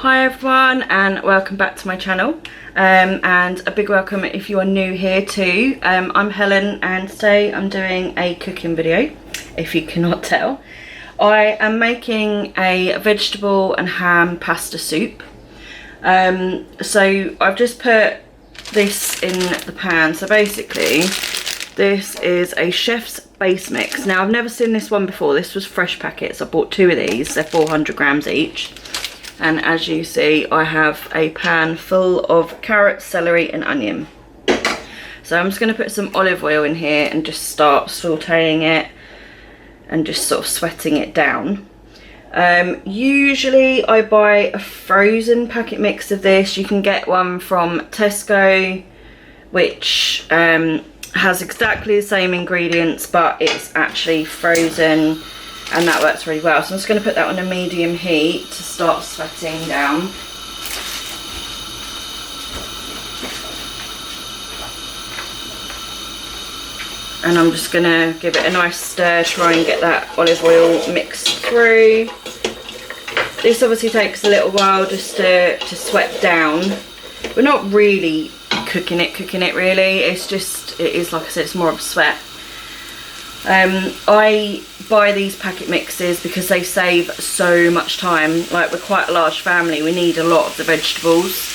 Hi everyone and welcome back to my channel, and a big welcome if you are new here too. I'm Helen and today I'm doing a cooking video, if you cannot tell. I am making a vegetable and ham pasta soup. So I've just put this in the pan. So basically this is a chef's base mix. Now I've never seen this one before. This was fresh packets. I bought 2 of these. They're 400 grams each. And as you see, I have a pan full of carrots, celery and onion. So I'm just going to put some olive oil in here and just start sauteing it and just sort of sweating it down. Usually I buy a frozen packet mix of this. You can get one from Tesco, which has exactly the same ingredients, but it's actually frozen. And that works really well. So I'm just going to put that on a medium heat to start sweating down. And I'm just going to give it a nice stir, try and get that olive oil mixed through. This obviously takes a little while just to sweat down. We're not really cooking it really. It's just, it is, like I said, it's more of a sweat. I buy these packet mixes because they save so much time. Like, we're quite a large family, we need a lot of the vegetables,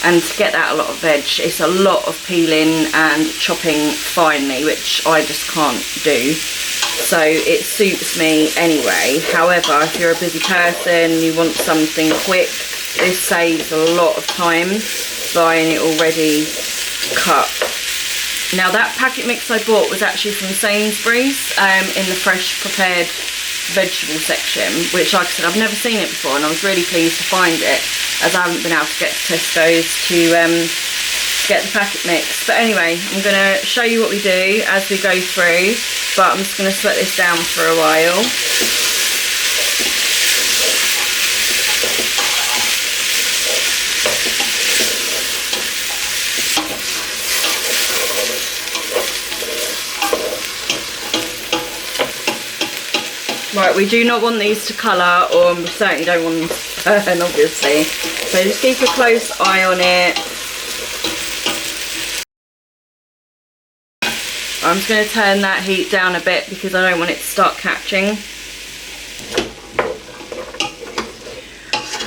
and to get that a lot of veg, it's a lot of peeling and chopping finely, which I just can't do. So it suits me anyway. However, if you're a busy person, you want something quick, this saves a lot of time buying it already cut. Now that packet mix I bought was actually from Sainsbury's, in the fresh prepared vegetable section, which, like I said, I've never seen it before, and I was really pleased to find it, as I haven't been able to get to Tesco's to get the packet mix. But anyway, I'm going to show you what we do as we go through, but I'm just going to sweat this down for a while. Right, we do not want these to colour, or we certainly don't want them to burn, obviously. So just keep a close eye on it. I'm just going to turn that heat down a bit because I don't want it to start catching.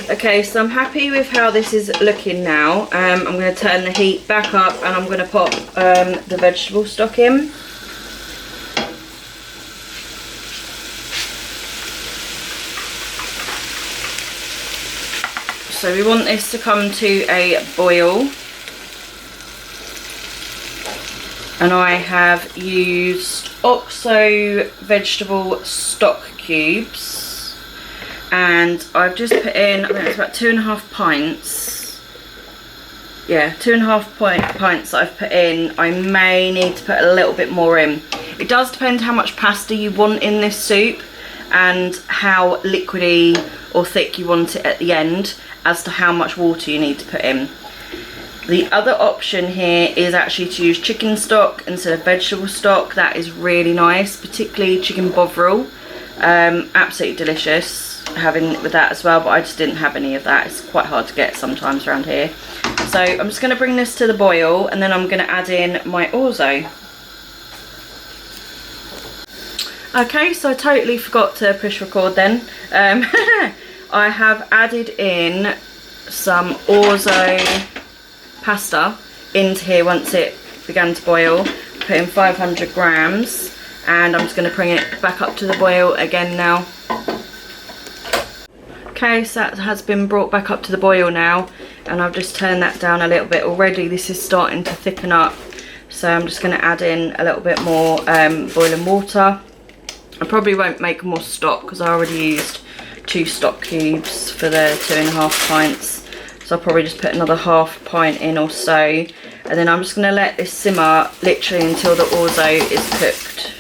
Okay, so I'm happy with how this is looking now. I'm going to turn the heat back up and I'm going to pop the vegetable stock in. So we want this to come to a boil, and I have used Orzo vegetable stock cubes, and I've just put in, I think it's about 2.5 pints. Yeah, 2.5 pints that I've put in. I may need to put a little bit more in. It does depend how much pasta you want in this soup and how liquidy or thick you want it at the end, as to how much water you need to put in. The other option here is actually to use chicken stock instead of vegetable stock. That is really nice, particularly chicken bovril. Absolutely delicious having with that as well, but I just didn't have any of that. It's quite hard to get sometimes around here. So I'm just going to bring this to the boil, and then I'm going to add in my Orzo. Okay, so I totally forgot to push record then. I have added in some Orzo pasta into here once it began to boil. Put in 500 grams, and I'm just going to bring it back up to the boil again now. Okay, so that has been brought back up to the boil now, and I've just turned that down a little bit already. This is starting to thicken up, so I'm just going to add in a little bit more boiling water. I probably won't make more stock because I already used 2 stock cubes for the 2.5 pints, so I'll probably just put another ½ pint in or so, and then I'm just going to let this simmer literally until the Orzo is cooked.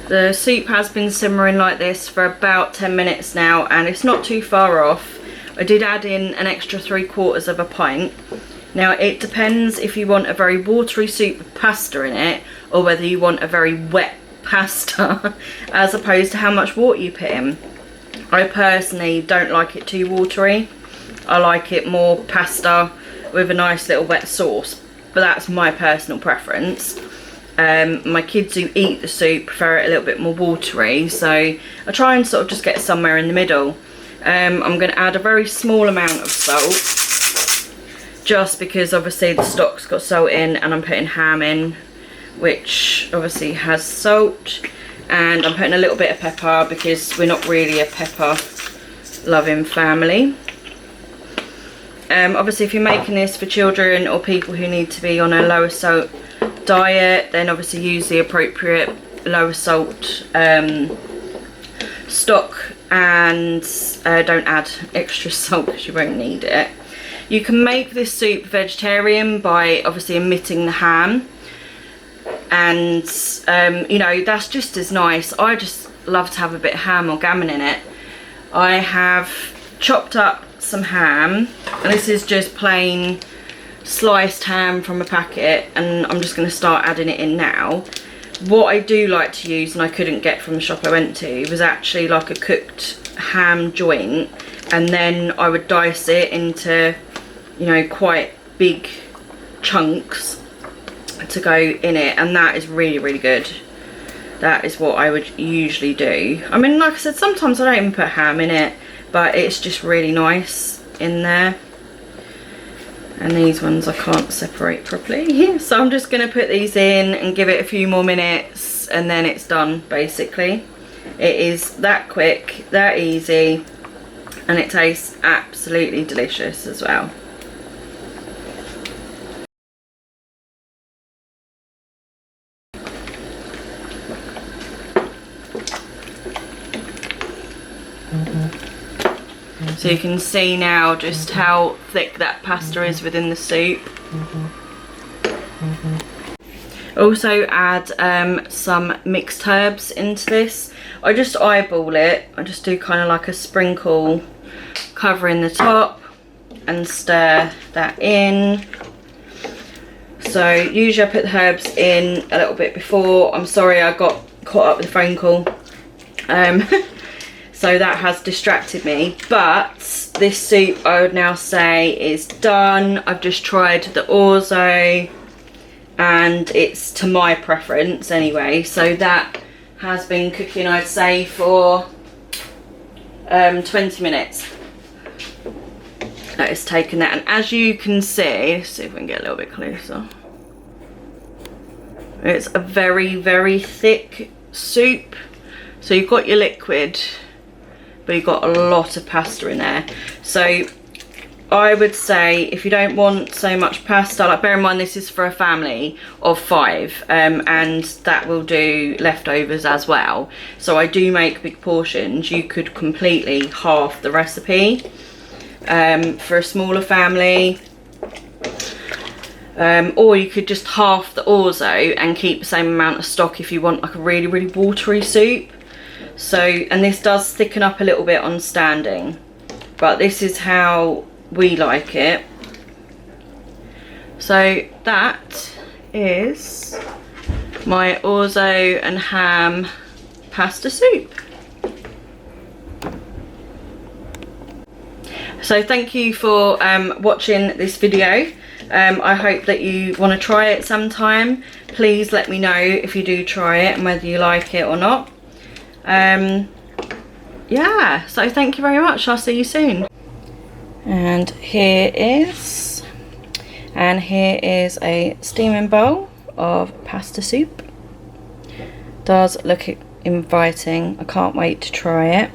The soup has been simmering like this for about 10 minutes now, and it's not too far off. I did add in an extra 3/4 of a pint. Now it depends if you want a very watery soup with pasta in it, or whether you want a very wet pasta as opposed to how much water you put in. I personally don't like it too watery. I like it more pasta with a nice little wet sauce, but that's my personal preference. My kids who eat the soup prefer it a little bit more watery, so I try and sort of just get somewhere in the middle. I'm going to add a very small amount of salt, just because obviously the stock's got salt in, and I'm putting ham in, which obviously has salt, and I'm putting a little bit of pepper because we're not really a pepper loving family. Obviously if you're making this for children or people who need to be on a lower salt diet, then obviously use the appropriate lower salt stock, and don't add extra salt because you won't need it. You can make this soup vegetarian by obviously omitting the ham, and you know, that's just as nice. I just love to have a bit of ham or gammon in it. I have chopped up some ham, and this is just plain sliced ham from a packet, and I'm just going to start adding it in now. What I do like to use, and I couldn't get from the shop I went to, was actually like a cooked ham joint, and then I would dice it into, you know, quite big chunks to go in it, and that is really, really good. That is what I would usually do. I mean, like I said, sometimes I don't even put ham in it, but it's just really nice in there. And these ones I can't separate properly, so I'm just going to put these in and give it a few more minutes, and then it's done basically. It is that quick, that easy, and it tastes absolutely delicious as well. So you can see now just how thick that pasta is within the soup. Also add some mixed herbs into this. I just eyeball it. I just do kind of like a sprinkle covering the top and stir that in. So usually I put the herbs in a little bit before. I'm sorry, I got caught up with a phone call. So that has distracted me, but this soup I would now say is done. I've just tried the Orzo, and it's to my preference anyway. So that has been cooking, I'd say, for 20 minutes. That has taken that, and as you can see, let's see if we can get a little bit closer. It's a very, very thick soup. So you've got your liquid, but you've got a lot of pasta in there. So I would say if you don't want so much pasta, like bear in mind this is for a family of 5, and that will do leftovers as well. So I do make big portions. You could completely half the recipe for a smaller family. Or you could just half the Orzo and keep the same amount of stock if you want like a really, really watery soup. So, and this does thicken up a little bit on standing, but this is how we like it. So that is my Orzo and ham pasta soup. So thank you for watching this video. I hope that you want to try it sometime. Please let me know if you do try it and whether you like it or not. Yeah, so thank you very much. I'll see you soon. And here is a steaming bowl of pasta soup. Does look inviting. I can't wait to try it.